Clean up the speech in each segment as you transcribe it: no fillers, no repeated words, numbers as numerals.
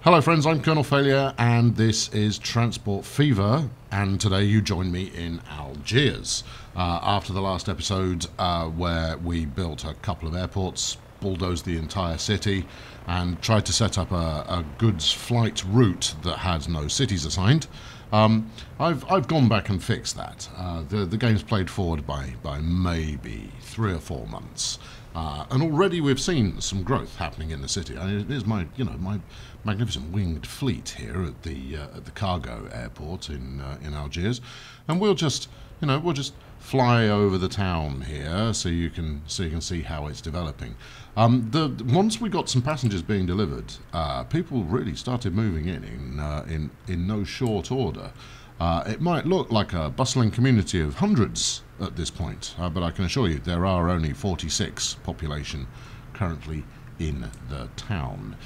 Hello friends, I'm Colonel Failure and this is Transport Fever, and today you join me in Algiers. After the last episode where we built a couple of airports, bulldozed the entire city and tried to set up a goods flight route that had no cities assigned, I've gone back and fixed that. The game's played forward by maybe 3 or 4 months. And already we've seen some growth happening in the city. I mean, here's my magnificent winged fleet here at the cargo airport in Algiers, and we'll just fly over the town here so you can see how it's developing. Once we got some passengers being delivered, people really started moving in no short order. It might look like a bustling community of hundreds at this point, but I can assure you there are only 46 population currently in the town.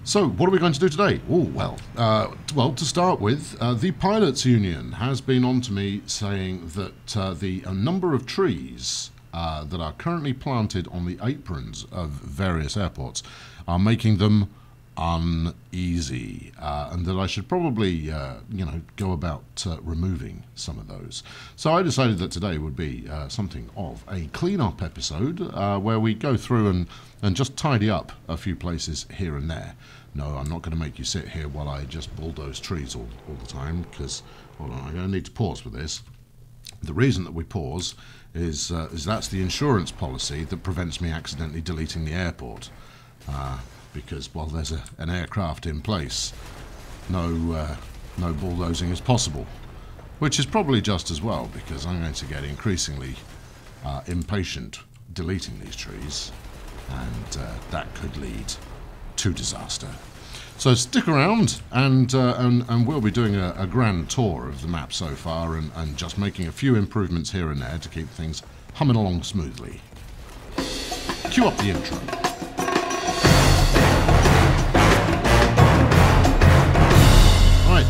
So what are we going to do today? Oh, well, to start with, the Pilots Union has been on to me saying that a number of trees that are currently planted on the aprons of various airports are making them uneasy, and that I should probably go about removing some of those. So I decided that today would be something of a clean-up episode where we go through and just tidy up a few places here and there. No, I'm not going to make you sit here while I just bulldoze trees all the time, because, hold on, I'm going to need to pause for this. The reason that we pause is that's the insurance policy that prevents me accidentally deleting the airport. Because while there's an aircraft in place, no bulldozing is possible, which is probably just as well, because I'm going to get increasingly impatient deleting these trees, and that could lead to disaster. So stick around, and we'll be doing a grand tour of the map so far, and just making a few improvements here and there to keep things humming along smoothly. Cue up the intro.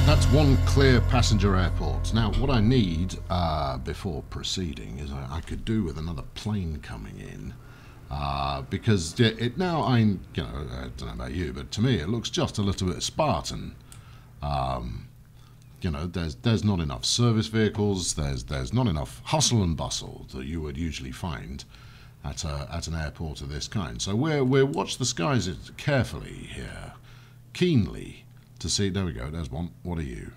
That's one clear passenger airport. Now, what I need before proceeding is I could do with another plane coming in, because I don't know about you, but to me it looks just a little bit Spartan. There's not enough service vehicles. There's not enough hustle and bustle that you would usually find at an airport of this kind. So we'll watch the skies carefully here, keenly, to see. There we go, there's one. What are you?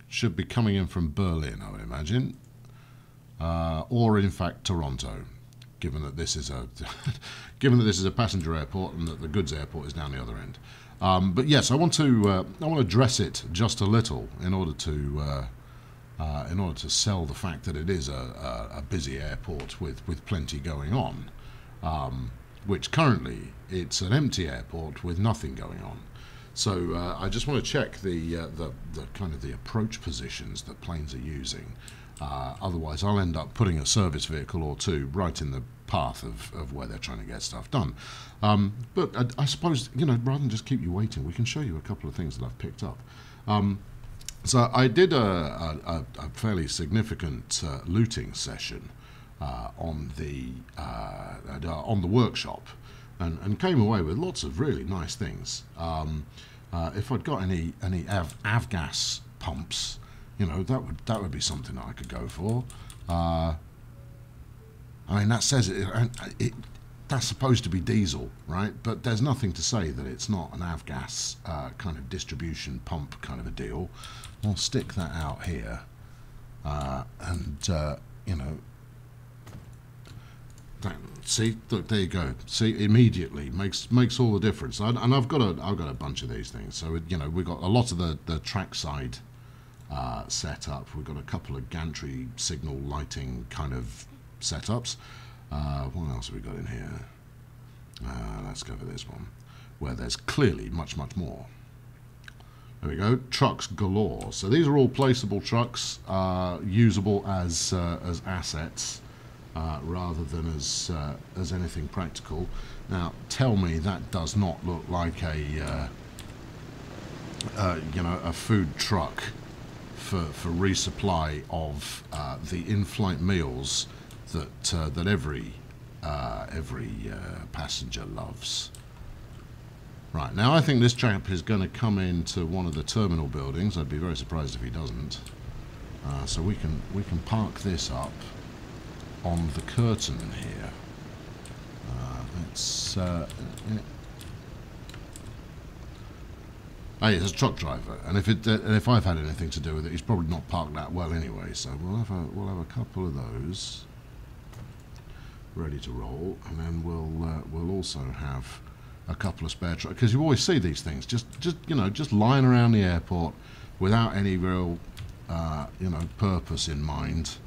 Should be coming in from Berlin, I would imagine, or in fact Toronto, given that this is a passenger airport and that the goods airport is down the other end. But yes, I want to dress it just a little in order to sell the fact that it is a busy airport with plenty going on, which currently it's an empty airport with nothing going on. So I just want to check the kind of the approach positions that planes are using. Otherwise, I'll end up putting a service vehicle or two right in the path of where they're trying to get stuff done. But I suppose, rather than just keep you waiting, we can show you a couple of things that I've picked up. So I did a fairly significant looting session on the workshop, and came away with lots of really nice things. If I'd got any avgas pumps, that would be something that I could go for. I mean, that says that's supposed to be diesel, right? But there's nothing to say that it's not an avgas kind of distribution pump kind of a deal. I'll stick that out here, see, look, there you go. See, immediately makes all the difference. And I've got a bunch of these things. So we've got a lot of the trackside set up. We've got a couple of gantry signal lighting kind of setups. What else have we got in here? Let's go for this one, where there's clearly much more. There we go. Trucks galore. So these are all placeable trucks, usable as assets. Rather than as anything practical. Now, tell me that does not look like a food truck for resupply of the in-flight meals that every passenger loves. Right, now I think this chap is going to come into one of the terminal buildings. I'd be very surprised if he doesn't. So we can park this up on the curtain here. Let's... Hey, it's a truck driver, and if I've had anything to do with it, he's probably not parked that well anyway. So we'll have a couple of those ready to roll, and then we'll also have a couple of spare trucks, because you always see these things just lying around the airport without any real purpose in mind,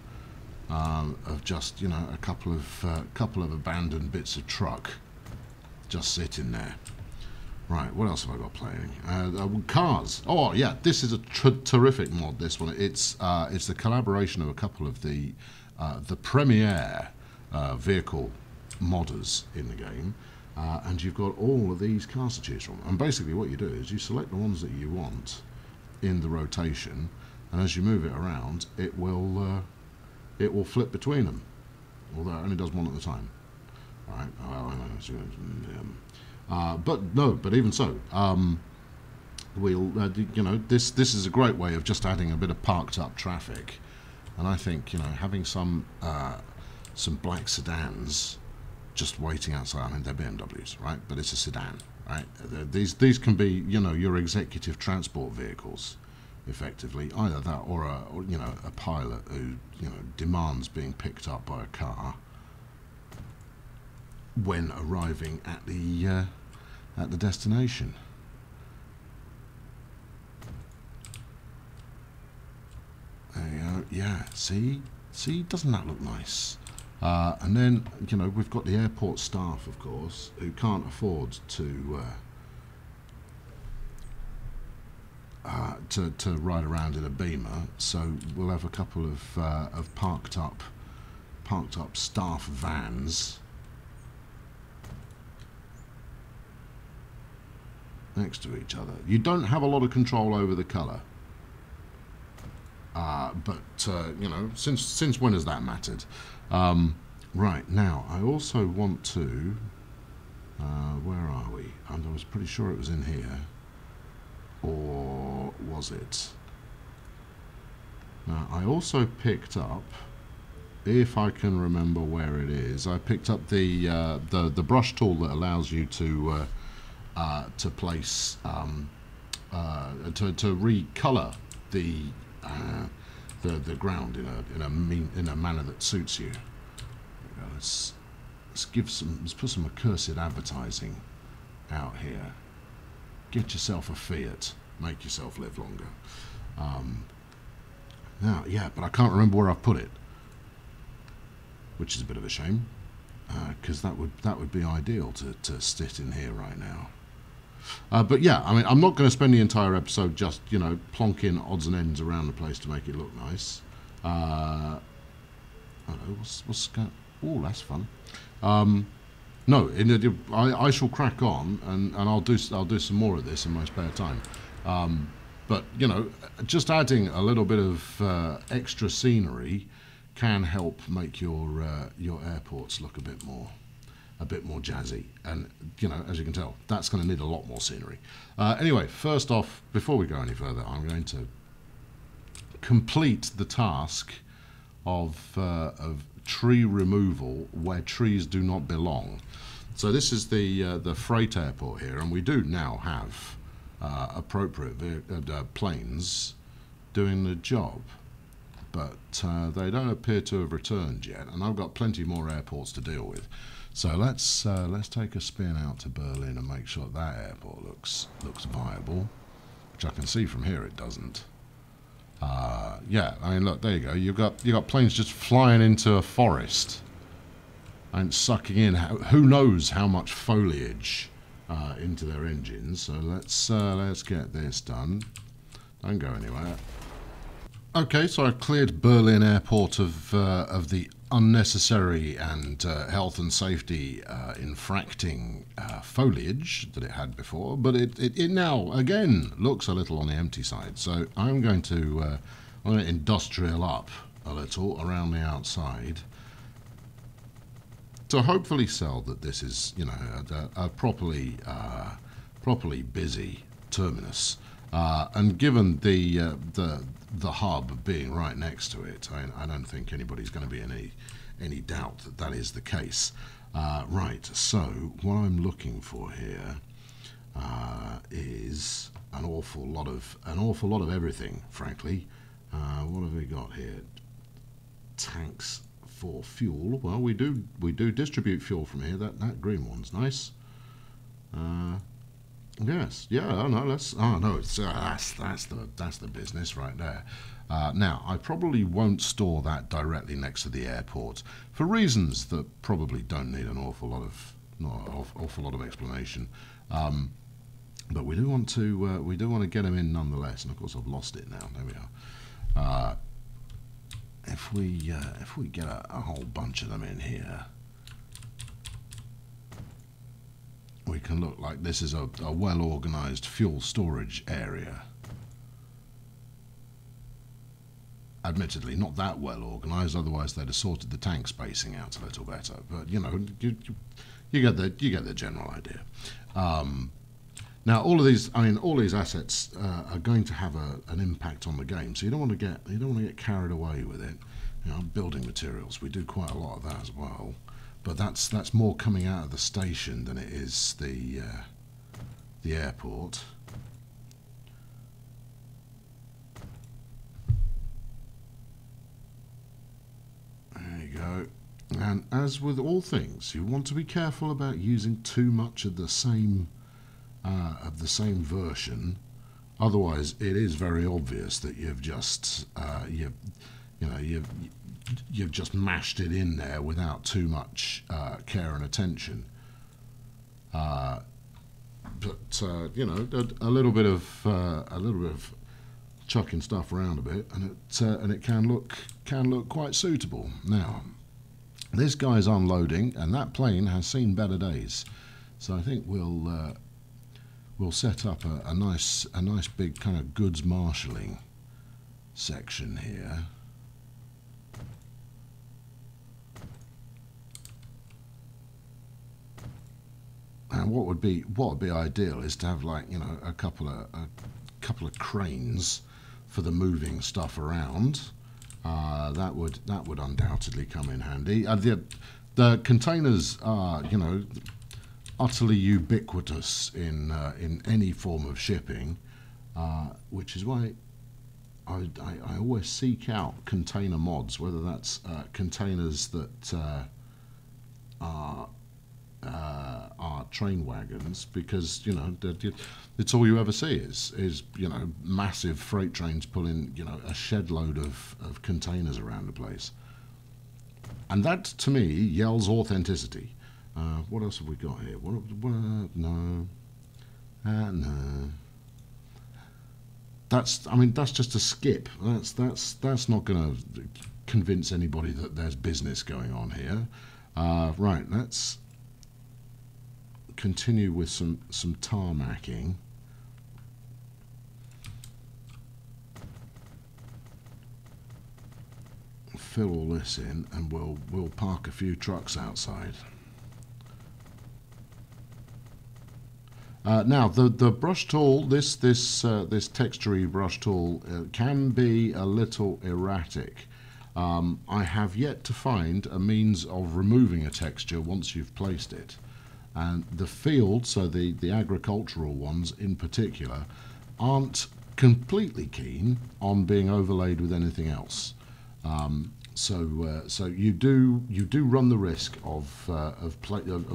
of just a couple of abandoned bits of truck just sitting there. Right, what else have I got playing? Cars. Oh yeah, this is a terrific mod. This one, it's the collaboration of a couple of the premier vehicle modders in the game, and you've got all of these cars to choose from. And basically, what you do is you select the ones that you want in the rotation, and as you move it around, it will flip between them. Although it only does one at a time. All right. But even so, we'll this is a great way of just adding a bit of parked up traffic, and I think having some black sedans just waiting outside. I mean, they're BMWs, right? But it's a sedan, right? These can be your executive transport vehicles, effectively. Either that or a pilot who demands being picked up by a car when arriving at the destination. There you go. Yeah, see, doesn't that look nice? And then we've got the airport staff, of course, who can't afford to ride around in a Beamer, so we'll have a couple of parked up staff vans next to each other. You don't have a lot of control over the colour, but since when has that mattered? Right, now I also want to where are we? I was pretty sure it was in here, or was it? Now I also picked up, if I can remember where it is, I picked up the brush tool that allows you to place to recolor the ground in a manner that suits you. Let's put some accursed advertising out here. Get yourself a Fiat, make yourself live longer. Now, yeah, but I can't remember where I've put it, which is a bit of a shame, because that would be ideal to sit in here right now. But yeah, I mean, I'm not going to spend the entire episode just plonking odds and ends around the place to make it look nice. I don't know, what's going? Oh, that's fun. No, I shall crack on, and I'll do some more of this in my spare time. But just adding a little bit of extra scenery can help make your airports look a bit more jazzy. And as you can tell, that's going to need a lot more scenery. Anyway, first off, before we go any further, I'm going to complete the task of tree removal where trees do not belong. So this is the freight airport here, and we do now have appropriate planes doing the job, but they don't appear to have returned yet, and I've got plenty more airports to deal with. So let's take a spin out to Berlin and make sure that airport looks viable, which I can see from here it doesn't. Yeah, I mean, look, there you go. You've got planes just flying into a forest and sucking in who knows how much foliage into their engines. So let's get this done. Don't go anywhere. Okay, so I've cleared Berlin Airport of the unnecessary and health and safety infracting foliage that it had before, but it now again looks a little on the empty side. So I'm going to industrial up a little around the outside to hopefully sell that this is a properly properly busy terminus. And given the hub being right next to it, I don't think anybody's going to be in any doubt that that is the case. Right. So what I'm looking for here is an awful lot of everything, frankly. What have we got here? Tanks for fuel. Well, we do distribute fuel from here. That green one's nice. Yes, yeah. Oh no, that's the business right there. Now, I probably won't store that directly next to the airport for reasons that probably don't need an awful lot of explanation. But we do want to get them in nonetheless. And of course, I've lost it now. There we are. If we get a whole bunch of them in here, we can look like this is a well-organized fuel storage area. Admittedly, not that well organized. Otherwise, they'd have sorted the tank spacing out a little better. But you know, you get the general idea. Now, all these assets are going to have an impact on the game, so you don't want to get carried away with it. You know, building materials, we do quite a lot of that as well, but that's more coming out of the station than it is the airport. There you go. And as with all things, you want to be careful about using too much of the same version. Otherwise, it is very obvious that you've just you've just mashed it in there without too much care and attention. But you know, a little bit of chucking stuff around a bit, and it can look quite suitable. Now, this guy's unloading, and that plane has seen better days. So I think we'll set up a nice big kind of goods marshalling section here. And what would be ideal is to have, like, you know, a couple of cranes for the moving stuff around. That would undoubtedly come in handy. The containers are, you know, utterly ubiquitous in any form of shipping, which is why I always seek out container mods, whether that's containers that are train wagons, because, you know, it's all you ever see is you know, massive freight trains pulling, you know, a shed load of containers around the place, and that to me yells authenticity. What else have we got here? No. That's just a skip. That's not going to convince anybody that there's business going on here. Right, let's continue with some tarmacking. Fill all this in, and we'll park a few trucks outside. Now, the brush tool, this textury brush tool, can be a little erratic. I have yet to find a means of removing a texture once you've placed it. And the fields, so the agricultural ones in particular, aren't completely keen on being overlaid with anything else. So you do run the risk of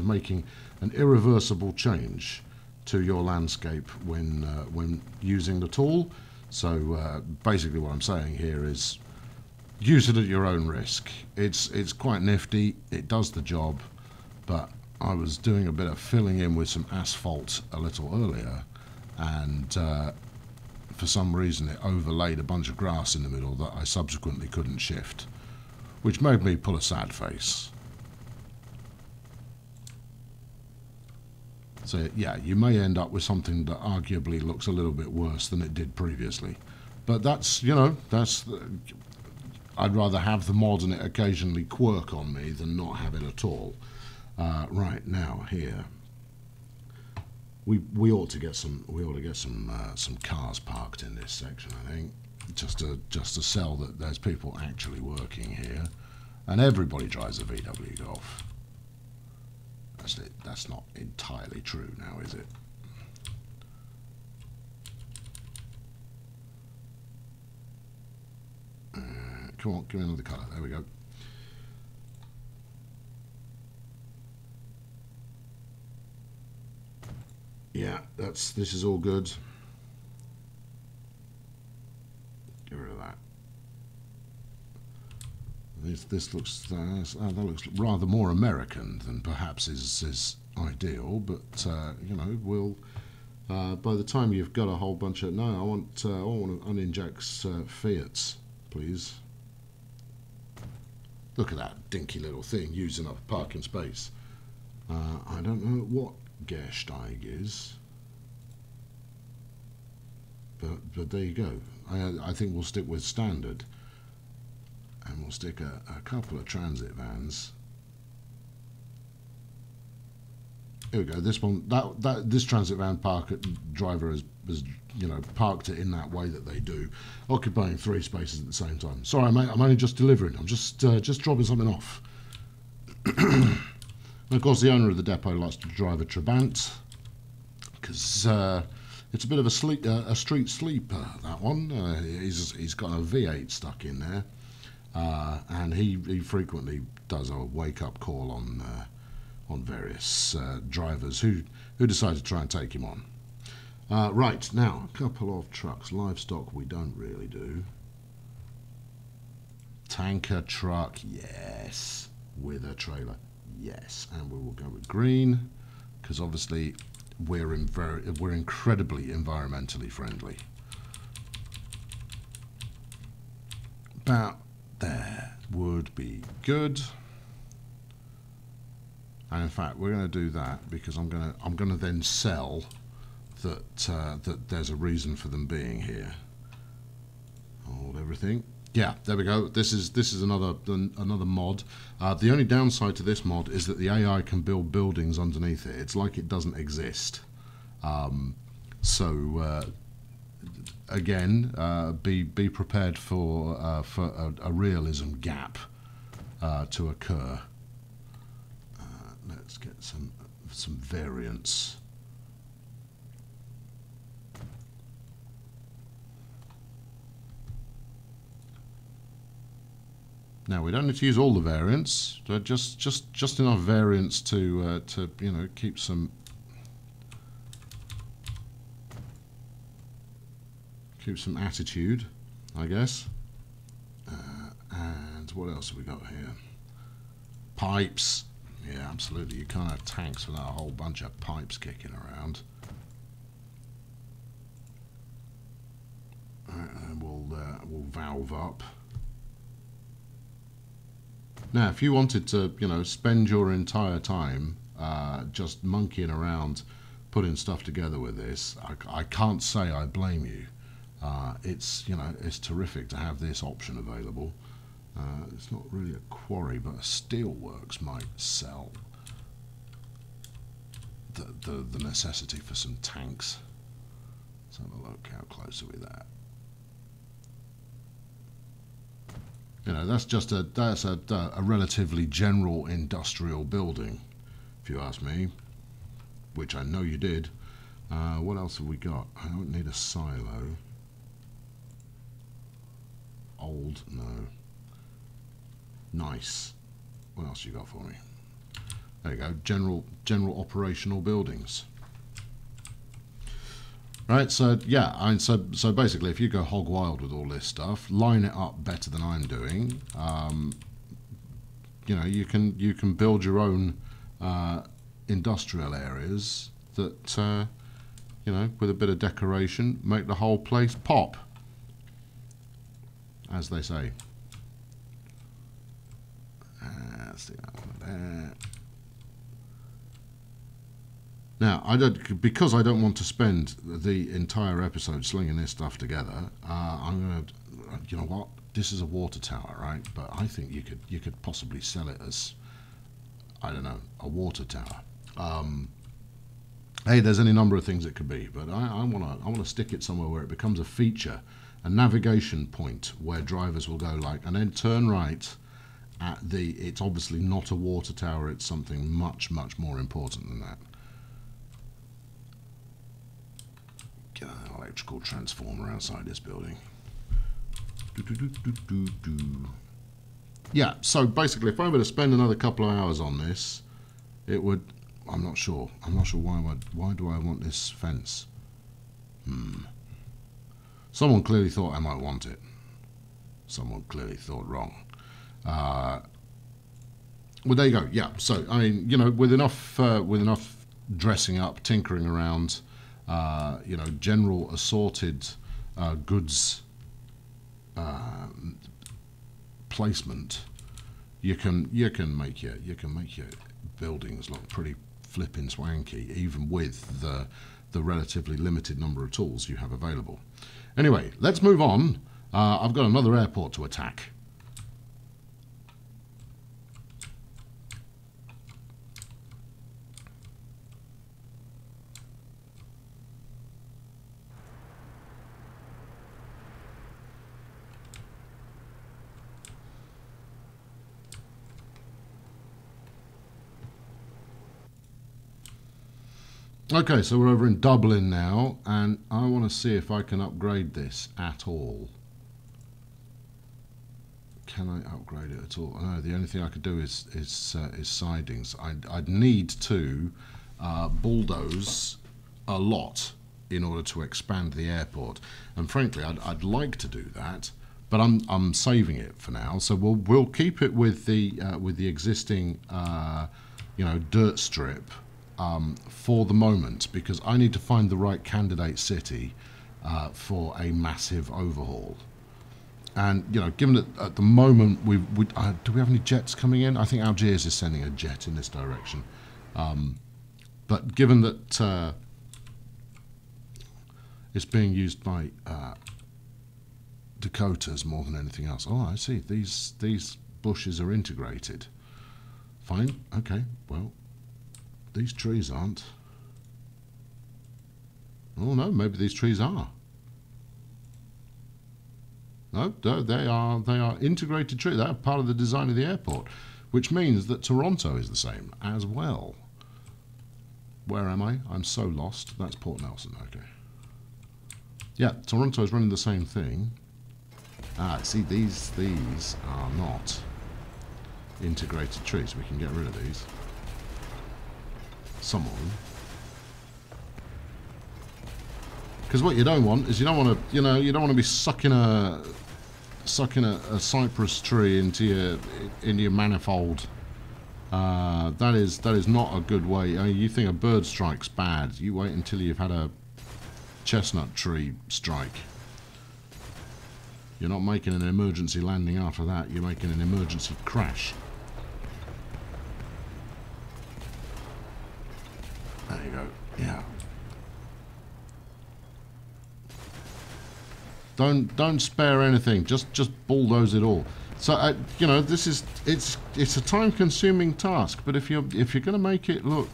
making an irreversible change to your landscape when using the tool. So basically what I'm saying here is use it at your own risk. It's quite nifty, it does the job, but I was doing a bit of filling in with some asphalt a little earlier, and for some reason it overlaid a bunch of grass in the middle that I subsequently couldn't shift, which made me pull a sad face. So yeah, you may end up with something that arguably looks a little bit worse than it did previously, but that's, you know, I'd rather have the mod and it occasionally quirk on me than not have it at all. Right, now here we ought to get some some cars parked in this section, I think, just to sell that there's people actually working here, and everybody drives a VW Golf. That's not entirely true now, is it? Come on, give me another colour. There we go. Yeah, this is all good. Get rid of that. This looks that looks rather more American than perhaps is ideal, but you know, we'll by the time you've got a whole bunch of I want uninjects Fiats, please. Look at that dinky little thing using up a parking space. I don't know what Gersteig is, but there you go. I think we'll stick with standard, and we'll stick a couple of transit vans. Here we go. This one, this transit van driver has you know, parked it in that way that they do, occupying 3 spaces at the same time. Sorry, mate, I'm only just delivering. I'm just dropping something off. And of course, the owner of the depot likes to drive a Trabant because it's a bit of a street sleeper. That one. He's got a V8 stuck in there, and he frequently does a wake-up call on various drivers who decide to try and take him on. Right, now, a couple of trucks. Livestock we don't really do. Tanker truck, yes. With a trailer, yes. And we will go with green, because obviously we're incredibly environmentally friendly. About there would be good. And in fact, we're going to do that because I'm going to then sell that there's a reason for them being here. Hold everything. Yeah, there we go. This is another mod. The only downside to this mod is that the AI can build buildings underneath it. It's like it doesn't exist. Again, be prepared for a realism gap to occur. Let's get some variants. Now we don't need to use all the variants, but just enough variants to you know, keep some attitude, I guess. And what else have we got here? Pipes. Yeah, absolutely. You can't have tanks without a whole bunch of pipes kicking around. And we'll valve up. Now, if you wanted to, you know, spend your entire time just monkeying around, putting stuff together with this, I can't say I blame you. It's, you know, it's terrific to have this option available. It's not really a quarry, but a steelworks might sell the necessity for some tanks. Let's have a look. How close are we there? You know, that's a relatively general industrial building, if you ask me, which I know you did. What else have we got? I don't need a silo. Old, no. Nice. What else you got for me? There you go. General operational buildings. Right, so yeah, so basically, if you go hog wild with all this stuff, line it up better than I'm doing. You know, you can build your own industrial areas that you know, with a bit of decoration, make the whole place pop, as they say. Let's see that one there. Now, because I don't want to spend the entire episode slinging this stuff together. I'm gonna, you know what? This is a water tower, right? But I think you could possibly sell it as, I don't know, a water tower. Hey, there's any number of things it could be, but I want to stick it somewhere where it becomes a feature, a navigation point where drivers will go like, and then turn right at the. It's obviously not a water tower. It's something much more important than that. Get an electrical transformer outside this building. Yeah. So basically, if I were to spend another couple of hours on this, it would. I'm not sure. Why do I want this fence? Someone clearly thought I might want it. Someone clearly thought wrong. Well, there you go. Yeah. So I mean, you know, with enough dressing up, tinkering around, you know, general assorted goods placement, you can make your buildings look pretty flipping swanky, even with the relatively limited number of tools you have available. Anyway, let's move on. I've got another airport to attack. Okay, so we're over in Dublin now, and I want to see if I can upgrade this at all. Can I upgrade it at all? No, the only thing I could do is sidings. I'd need to bulldoze a lot in order to expand the airport, and frankly, I'd like to do that, but I'm saving it for now. So we'll keep it with the existing you know, dirt strip. For the moment, because I need to find the right candidate city for a massive overhaul. And you know, given that at the moment do we have any jets coming in? I think Algiers is sending a jet in this direction. But given that it's being used by Dakotas more than anything else. Oh, I see. These bushes are integrated. Fine. Okay. Well. These trees aren't. Oh no, maybe these trees are. No, they are integrated trees. They are part of the design of the airport, which means that Toronto is the same as well. Where am I? I'm so lost. That's Port Nelson. Okay. Yeah, Toronto is running the same thing. Ah, see, these are not integrated trees. We can get rid of these. Some of them, because what you don't want is you don't want to be sucking a cypress tree into your manifold. That is not a good way. I mean, you think a bird strike's bad, you wait until you've had a chestnut tree strike. You're not making an emergency landing after that, you're making an emergency crash. There you go. Yeah. Don't spare anything. Just bulldoze it all. So you know, it's a time-consuming task. But if you're going to make it look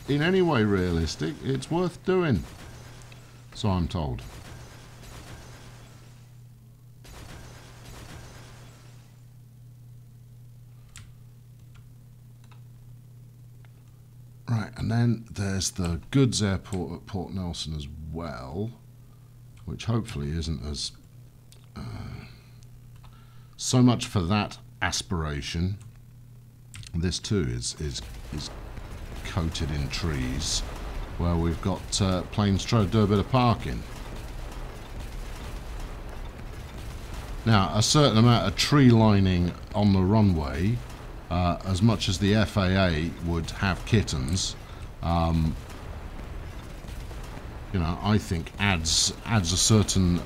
in any way realistic, it's worth doing. So I'm told. Right, and then there's the goods airport at Port Nelson as well, which hopefully isn't as so much for that aspiration. This too is coated in trees, where we've got planes trying to do a bit of parking. Now, a certain amount of tree lining on the runway. As much as the FAA would have kittens, you know, I think adds a certain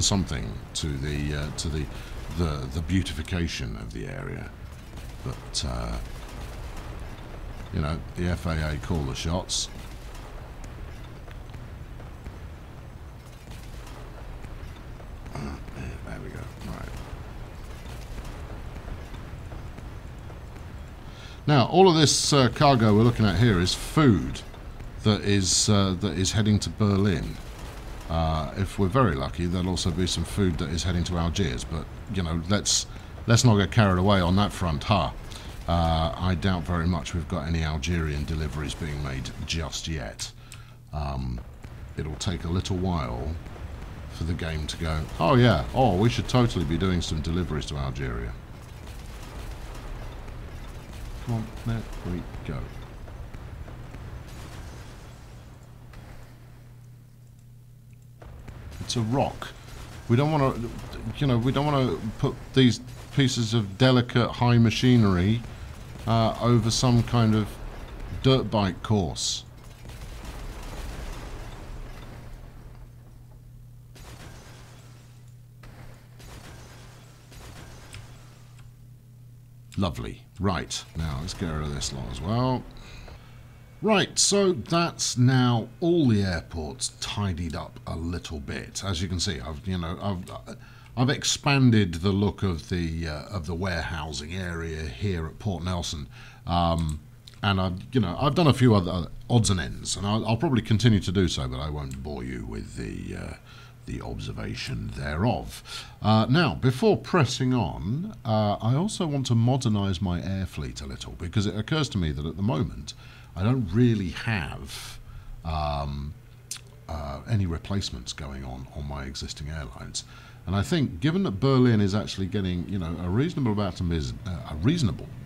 something to the beautification of the area. But you know, the FAA call the shots. There we go. Right. Now, all of this cargo we're looking at here is food. that is heading to Berlin. If we're very lucky, there'll also be some food that is heading to Algiers. But you know, let's not get carried away on that front, huh? I doubt very much we've got any Algerian deliveries being made just yet. It'll take a little while for the game to go, oh yeah, oh, we should totally be doing some deliveries to Algeria. Come on, there we go. It's a rock. We don't want to, you know, we don't want to put these pieces of delicate high machinery over some kind of dirt bike course. Lovely. Right, now let's get rid of this lot as well. Right, so that's now all the airports tidied up a little bit. As you can see, I've expanded the look of the warehousing area here at Port Nelson, and I've done a few other odds and ends, and I'll probably continue to do so, but I won't bore you with the observation thereof. Now, before pressing on, I also want to modernise my air fleet a little, because it occurs to me that at the moment I don't really have any replacements going on my existing airlines, and I think, given that Berlin is actually getting, you know, a reasonable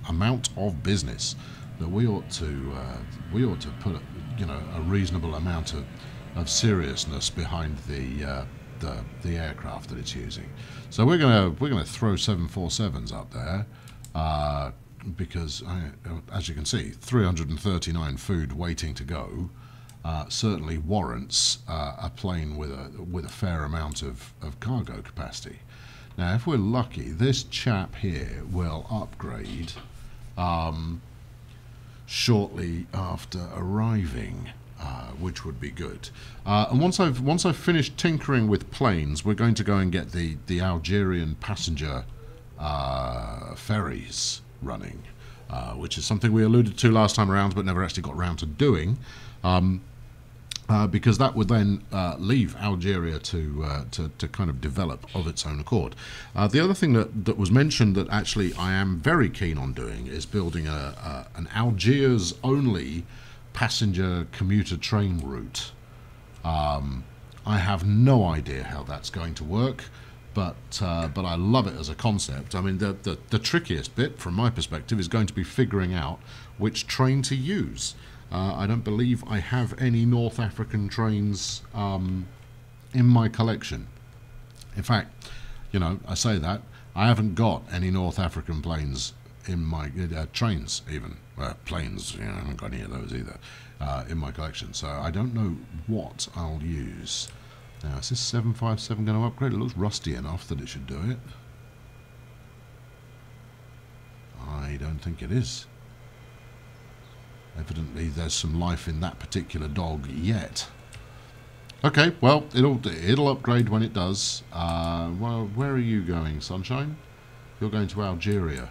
amount of business, that we ought to put, you know, a reasonable amount of seriousness behind the aircraft that it's using. So we're gonna throw 747s up there. Because, as you can see, 339 food waiting to go certainly warrants a plane with a fair amount of cargo capacity. Now, if we're lucky, this chap here will upgrade shortly after arriving, which would be good. And once I've finished tinkering with planes, we're going to go and get the Algerian passenger ferries running, which is something we alluded to last time around but never actually got around to doing, because that would then leave Algeria to kind of develop of its own accord. The other thing that was mentioned that actually I am very keen on doing is building an Algiers only passenger commuter train route. I have no idea how that's going to work, but I love it as a concept. I mean, the trickiest bit from my perspective is going to be figuring out which train to use. I don't believe I have any North African trains in my collection. In fact, you know, I say that, I haven't got any North African planes in my trains even. Planes, you know, I haven't got any of those either in my collection. So I don't know what I'll use. Now, is this 757 going to upgrade? It looks rusty enough that it should do it. I don't think it is. Evidently, there's some life in that particular dog yet. Okay, well, it'll upgrade when it does. Well, where are you going, Sunshine? You're going to Algeria.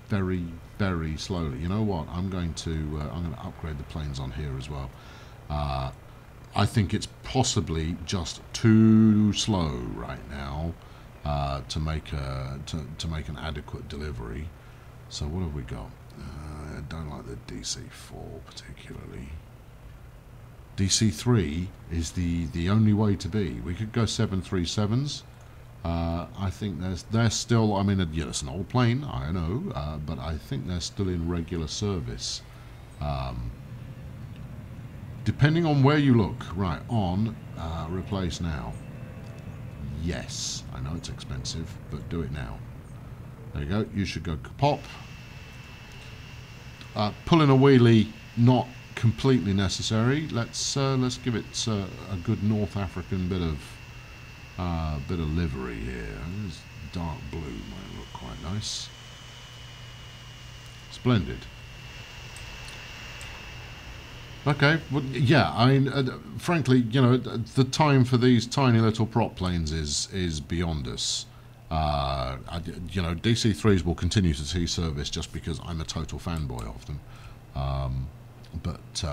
Very, very slowly. You know what? I'm going to upgrade the planes on here as well. I think it's possibly just too slow right now to make an adequate delivery. So what have we got? I don't like the DC-4 particularly. DC-3 is the only way to be. We could go 737s. I think they're still. I mean, yeah, it's an old plane, I know, but I think they're still in regular service. Depending on where you look. Right, on, replace now. Yes, I know it's expensive, but do it now. There you go, you should go pop. Pulling a wheelie, not completely necessary. Let's give it a good North African bit of livery here. This dark blue might look quite nice. Splendid. Okay, well, yeah, I mean, frankly, you know, the time for these tiny little prop planes is beyond us. You know, DC-3s will continue to see service just because I'm a total fanboy of them. But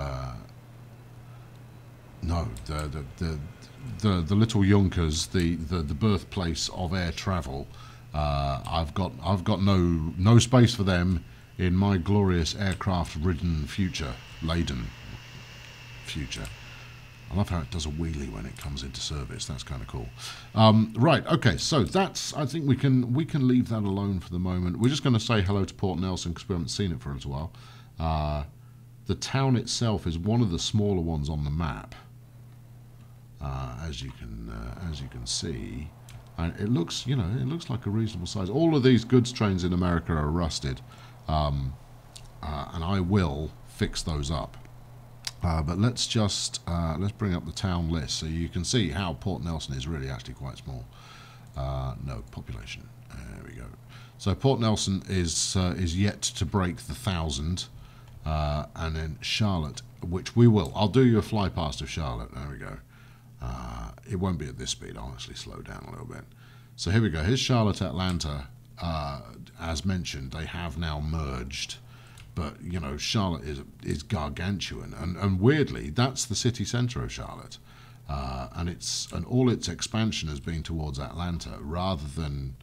No, the little Junkers, the birthplace of air travel. I've got no space for them in my glorious aircraft-ridden future, laden future. I love how it does a wheelie when it comes into service. That's kind of cool. Right, okay, so that's. I think we can leave that alone for the moment. We're just going to say hello to Port Nelson because we haven't seen it for a little while. The town itself is one of the smaller ones on the map, as you can see, and it looks like a reasonable size. All of these goods trains in America are rusted, and I will fix those up. But let's bring up the town list so you can see how Port Nelson is really actually quite small. No population. There we go. So Port Nelson is yet to break the 1,000, and then Charlotte, which we will. I'll do you a fly past of Charlotte. There we go. It won't be at this speed. I'll actually slow down a little bit. So here we go. Here's Charlotte, Atlanta. As mentioned, they have now merged. But, you know, Charlotte is gargantuan. And weirdly, that's the city centre of Charlotte. And all its expansion has been towards Atlanta rather than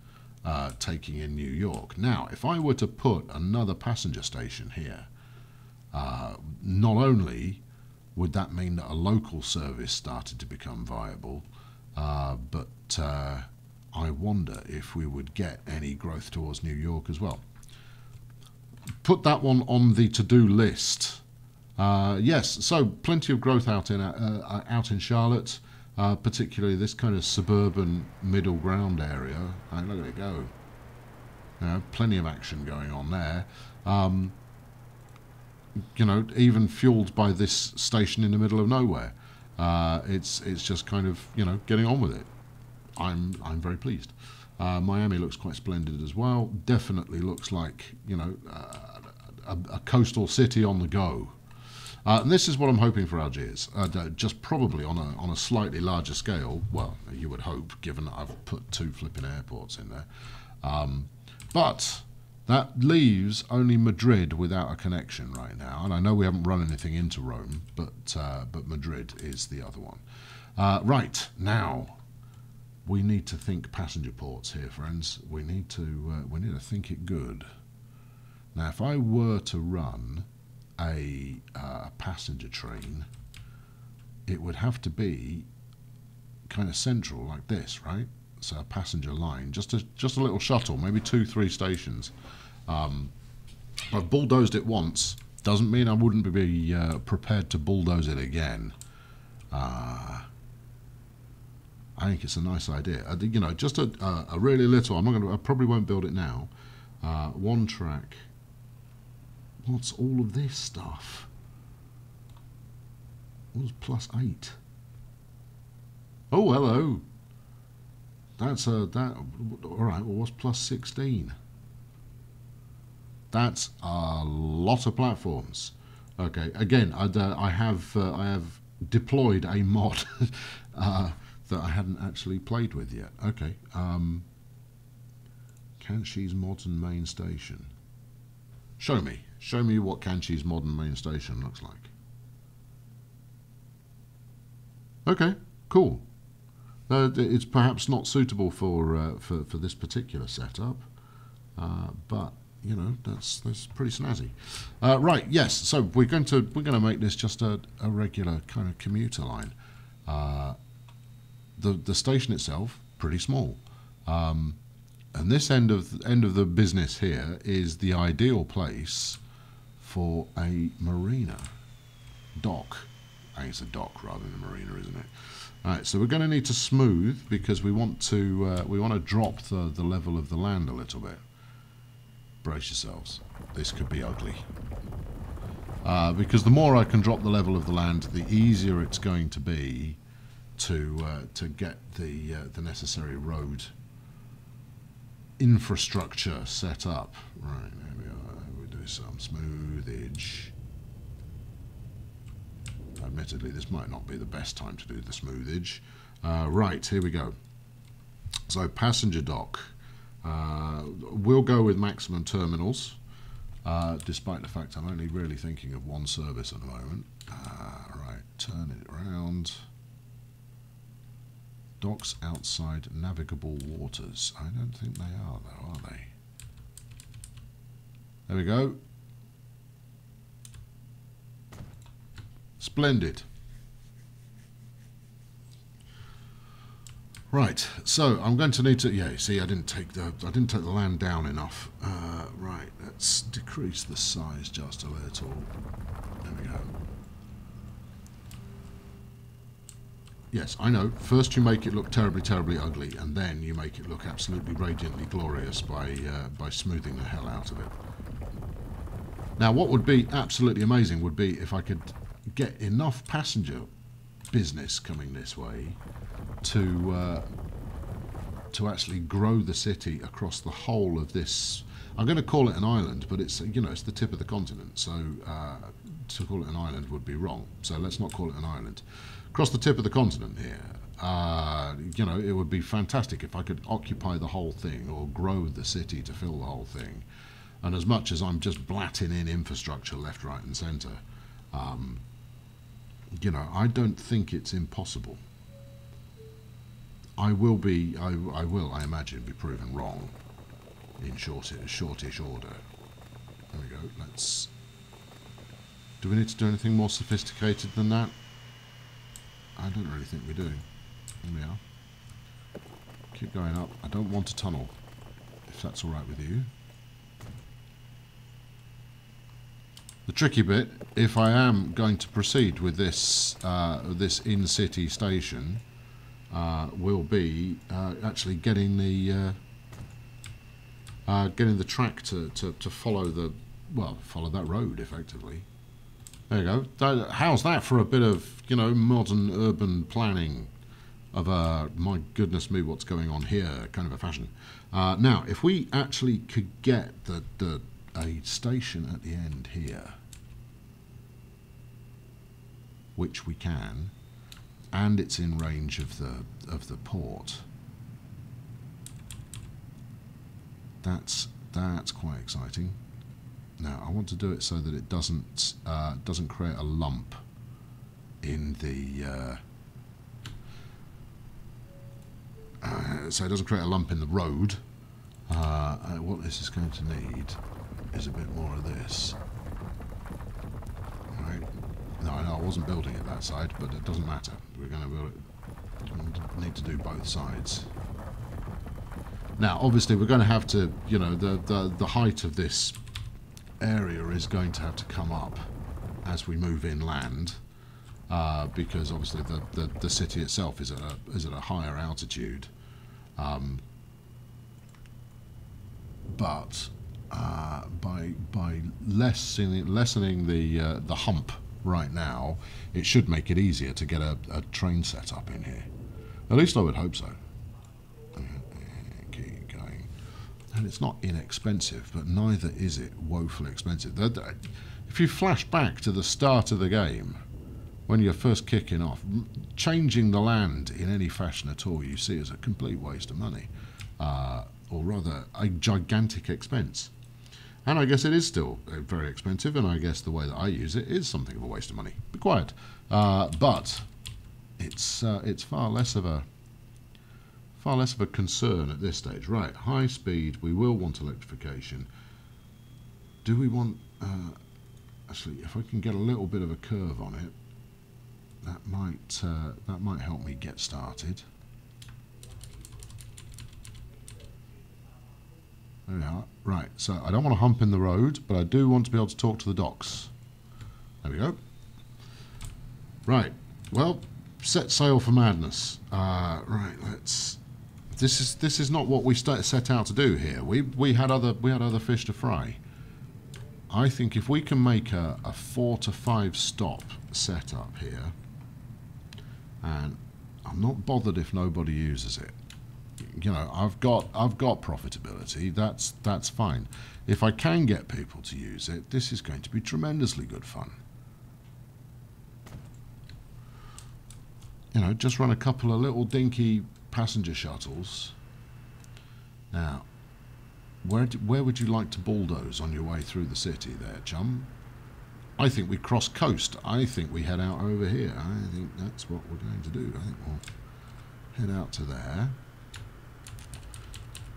taking in New York. Now, if I were to put another passenger station here, not only would that mean that a local service started to become viable, but I wonder if we would get any growth towards New York as well. Put that one on the to-do list. Yes, so plenty of growth out in Charlotte, particularly this kind of suburban middle ground area. Look at it go. Plenty of action going on there. You know, even fueled by this station in the middle of nowhere. It's just kind of, you know, getting on with it. I'm very pleased. Miami looks quite splendid as well. Definitely looks like, you know, a coastal city on the go. And this is what I'm hoping for Algiers. Just probably on a slightly larger scale. Well, you would hope, given that I've put 2 flipping airports in there. But that leaves only Madrid without a connection right now. And I know we haven't run anything into Rome, but Madrid is the other one. Right, now we need to think passenger ports here, friends. We need to think it good. Now, if I were to run a passenger train, it would have to be kind of central like this, right? So a passenger line, just a little shuttle, maybe 2-3 stations. I've bulldozed it once. Doesn't mean I wouldn't be prepared to bulldoze it again. I think it's a nice idea. You know, just a really little. I probably won't build it now. 1 track. What's all of this stuff? What's +8? Oh, hello. That's that. All right. Well, what's +16? That's a lot of platforms. Okay. Again, I have deployed a mod that I hadn't actually played with yet. Okay. Kanshi's modern main station. Show me what Kanshi's modern main station looks like. Okay, cool. It's perhaps not suitable for this particular setup, but you know that's pretty snazzy. Right, yes. So we're going to make this just a regular kind of commuter line. The station itself pretty small, and this end of the business here is the ideal place for a marina dock. I think it's a dock rather than a marina, isn't it? All right, so we're going to need to smooth because we want to drop the level of the land a little bit. Brace yourselves. This could be ugly. Because the more I can drop the level of the land, the easier it's going to be to get the necessary road infrastructure set up. Right, there we are. We'll do some smoothage. Admittedly, this might not be the best time to do the smoothage. Right, here we go. So, passenger dock. We'll go with maximum terminals, despite the fact I'm only really thinking of 1 service at the moment. Right, turn it around. Docks outside navigable waters. I don't think they are, though, are they? There we go. Splendid. Right, so I'm going to need to. Yeah, see, I didn't take the land down enough. Right, let's decrease the size just a little. There we go. Yes, I know. First you make it look terribly, terribly ugly, and then you make it look absolutely radiantly glorious by smoothing the hell out of it. Now, what would be absolutely amazing would be if I could get enough passenger business coming this way to actually grow the city across the whole of this. I'm going to call it an island, but it's, you know, it's the tip of the continent, so to call it an island would be wrong. So let's not call it an island. Across the tip of the continent here, you know, it would be fantastic if I could occupy the whole thing or grow the city to fill the whole thing. And as much as I'm just blatting in infrastructure left, right, and centre, you know, I don't think it's impossible. I will, I imagine, be proven wrong in shortish order. There we go. Let's. Do we need to do anything more sophisticated than that? I don't really think we do. Here we are. Keep going up. I don't want a tunnel, if that's all right with you. The tricky bit, if I am going to proceed with this this in-city station, will be actually getting the track to follow follow that road effectively. There you go. How's that for a bit of, you know, modern urban planning of my goodness me, what's going on here kind of a fashion. Now, if we actually could get a station at the end here, which we can, and it's in range of the port, that's quite exciting. Now I want to do it so that it doesn't create a lump in the so it doesn't create a lump in the road. What this is going to need is a bit more of this. All right. No, I wasn't building it that side, but it doesn't matter. We're going to build it. We need to do both sides. Now, obviously, we're going to have to, you know, the height of this area is going to have to come up as we move inland, because obviously the city itself is at a higher altitude. But by lessening the hump right now, it should make it easier to get a train set up in here. At least I would hope so. Keep going. And it's not inexpensive, but neither is it woefully expensive. If you flash back to the start of the game, when you're first kicking off, changing the land in any fashion at all you see as a complete waste of money, or rather a gigantic expense. And I guess it is still very expensive, and I guess the way that I use it is something of a waste of money. Be quiet. But it's far less of a concern at this stage. Right, high speed. We will want electrification. Do we want? Actually, if I can get a little bit of a curve on it, that might help me get started. There we are. Right, so I don't want to hump in the road, but I do want to be able to talk to the docks. There we go. Right, well, set sail for madness. Right, let's. This is not what we set out to do here. We had other fish to fry. I think if we can make a 4 to 5 stop setup here, and I'm not bothered if nobody uses it. You know, I've got profitability. That's fine. If I can get people to use it, this is going to be tremendously good fun. You know, just run a couple of little dinky passenger shuttles. Now, where would you like to bulldoze on your way through the city there, chum? I think we cross coast. I think we head out over here. I think that's what we're going to do. I think we'll head out to there.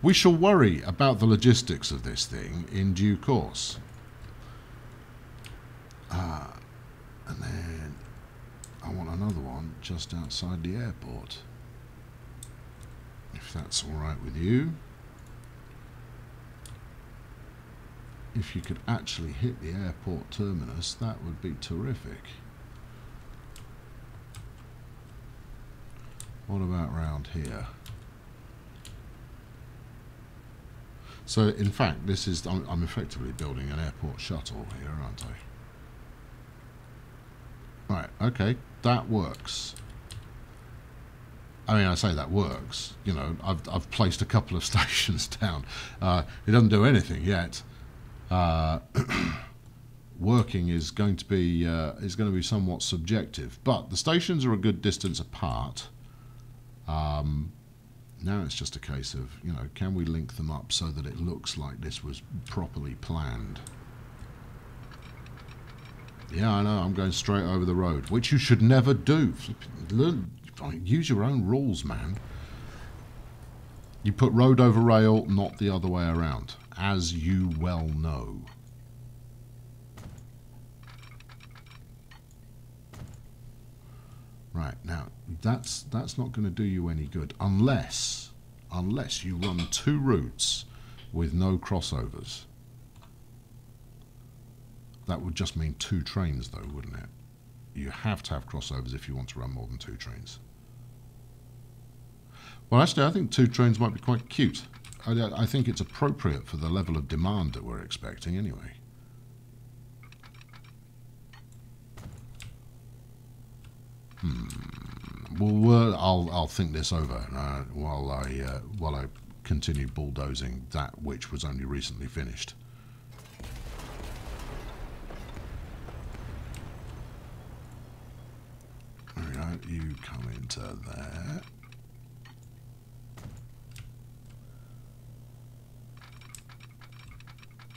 We shall worry about the logistics of this thing in due course. And then I want another one just outside the airport. If that's all right with you. If you could actually hit the airport terminus, that would be terrific. What about round here? So, in fact, this is I'm effectively building an airport shuttle here, aren't I? Right, okay, that works. I mean, I say that works. You know, I've placed a couple of stations down. It doesn't do anything yet. Working is going to be somewhat subjective, but the stations are a good distance apart. Now it's just a case of, you know, can we link them up so that it looks like this was properly planned? Yeah, I know, I'm going straight over the road, which you should never do. Learn, use your own rules, man. You put road over rail, not the other way around, as you well know. Right, now, that's not going to do you any good unless you run two routes with no crossovers. That would just mean two trains, though, wouldn't it? You have to have crossovers if you want to run more than two trains. Well, actually, I think two trains might be quite cute. I think it's appropriate for the level of demand that we're expecting, anyway. Well, I'll think this over while I continue bulldozing that which was only recently finished. Alright, you come into there.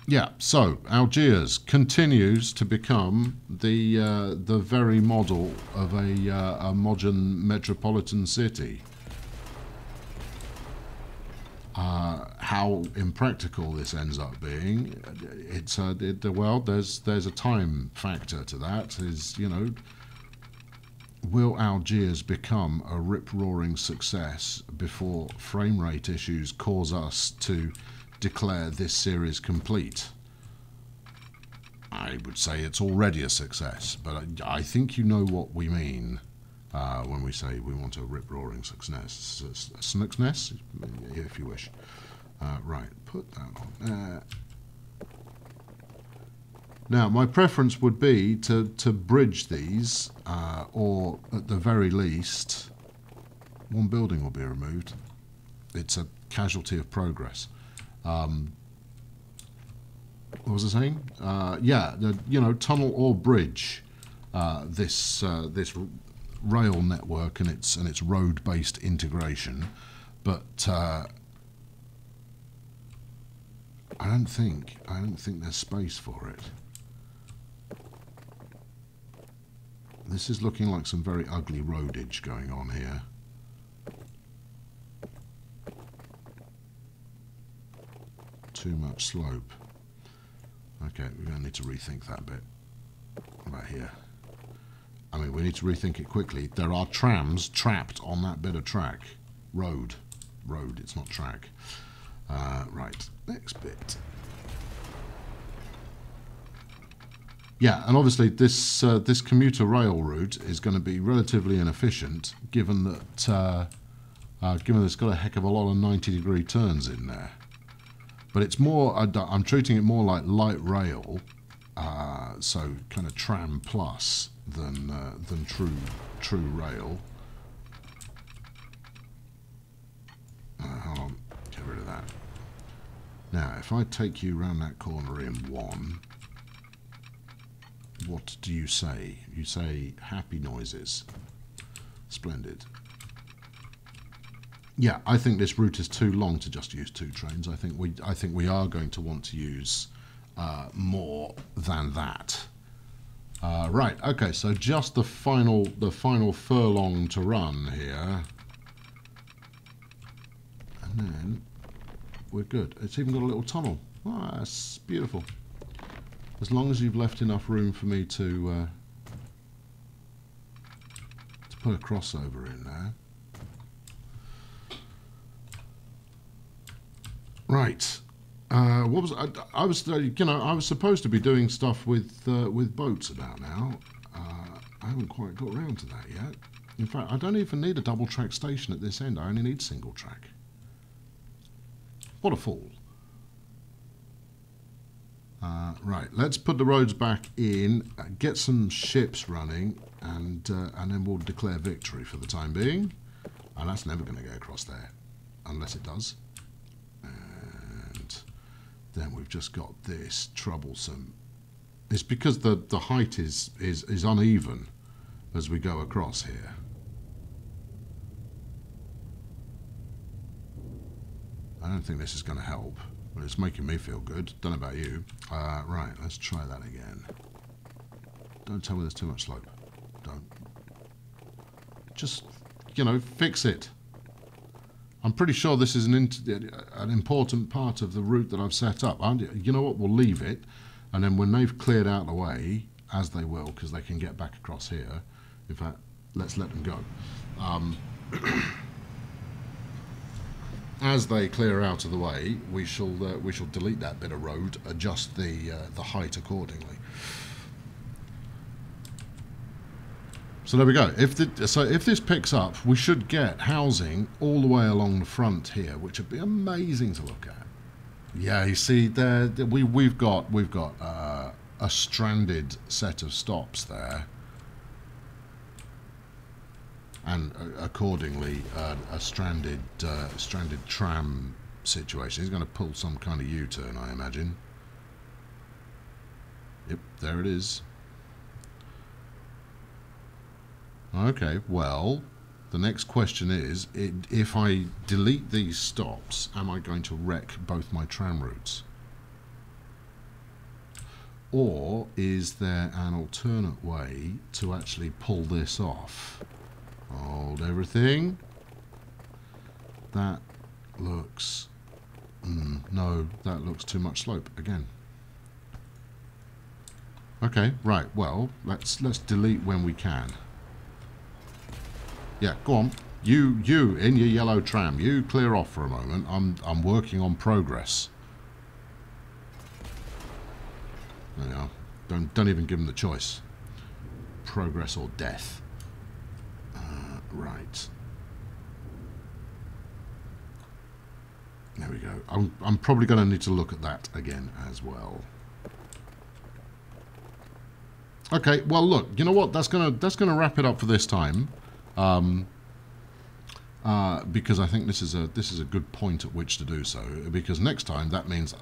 Yeah, so Algiers continues to become the very model of a modern metropolitan city. How impractical this ends up being, well, there's a time factor to that. Is, you know, will Algiers become a rip-roaring success before frame rate issues cause us to declare this series complete? I would say it's already a success, but I think you know what we mean when we say we want a rip-roaring success. Success, if you wish. Right, put that on there. Now, my preference would be to bridge these, or at the very least, one building will be removed. It's a casualty of progress. What was I saying? Yeah, you know, tunnel or bridge this rail network and its road-based integration, but I don't think there's space for it. This is looking like some very ugly roadage going on here. Too much slope. Okay, we're going to need to rethink that bit. What about here? I mean, we need to rethink it quickly. There are trams trapped on that bit of track. Road, it's not track. Right, next bit. Yeah, and obviously this commuter rail route is going to be relatively inefficient, given that it's got a heck of a lot of 90-degree turns in there. But it's more, I'm treating it more like light rail, so kind of tram plus than true rail. Hold on, get rid of that. Now, if I take you round that corner in one, what do you say? You say happy noises. Splendid. Yeah, I think this route is too long to just use two trains. I think we are going to want to use more than that. Right, okay, so just the final furlong to run here. And then we're good. It's even got a little tunnel. Oh, that's beautiful. As long as you've left enough room for me to put a crossover in there. Right. What was I was you know, I was supposed to be doing stuff with boats about now. I haven't quite got around to that yet. In fact, I don't even need a double track station at this end. I only need single track. What a fool. Right, let's put the roads back in, get some ships running, and then we'll declare victory for the time being. And that's never going to go across there, unless it does. And then we've just got this troublesome. It's because the height is uneven as we go across here. I don't think this is going to help, but it's making me feel good. Don't know about you. Right, let's try that again. Don't tell me there's too much slope. Don't. Just, you know, fix it. I'm pretty sure this is an important part of the route that I've set up. You know what? We'll leave it, and then when they've cleared out the way, as they will, because they can get back across here. In fact, let's let them go. As they clear out of the way, we shall delete that bit of road, adjust the height accordingly. So there we go. If this picks up, we should get housing all the way along the front here, which would be amazing to look at. Yeah, you see there, we've got a stranded set of stops there. And accordingly, a stranded tram situation. He's going to pull some kind of U-turn, I imagine. Yep, there it is. Okay, well, the next question is, if I delete these stops, am I going to wreck both my tram routes? Or is there an alternate way to actually pull this off? Hold everything. That looks... no, that looks too much slope again. Okay, right, well, let's delete when we can. Yeah, go on. You in your yellow tram, you clear off for a moment. I'm working on progress. There you are. Don't even give them the choice. Progress or death. Right. There we go. I'm probably going to need to look at that again as well. Okay. Well, look. You know what? That's gonna wrap it up for this time. Because I think this is a good point at which to do so. Because next time that means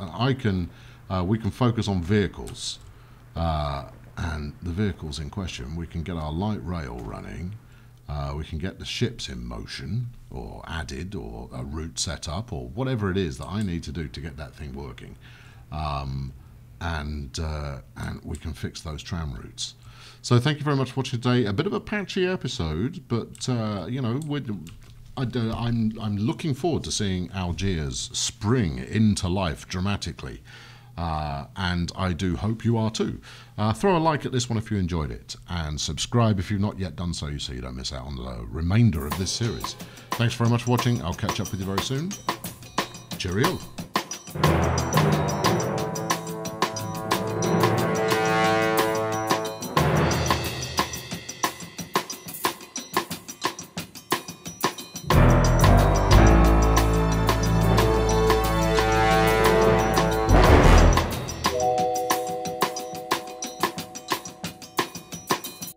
we can focus on vehicles, and the vehicles in question. We can get our light rail running. We can get the ships in motion, or added, or a route set up, or whatever it is that I need to do to get that thing working, and we can fix those tram routes. So thank you very much for watching today. A bit of a patchy episode, but you know, I'm looking forward to seeing Algiers spring into life dramatically. And I do hope you are too. Throw a like at this one if you enjoyed it, and subscribe if you've not yet done so, so you don't miss out on the remainder of this series. Thanks very much for watching. I'll catch up with you very soon. Cheerio.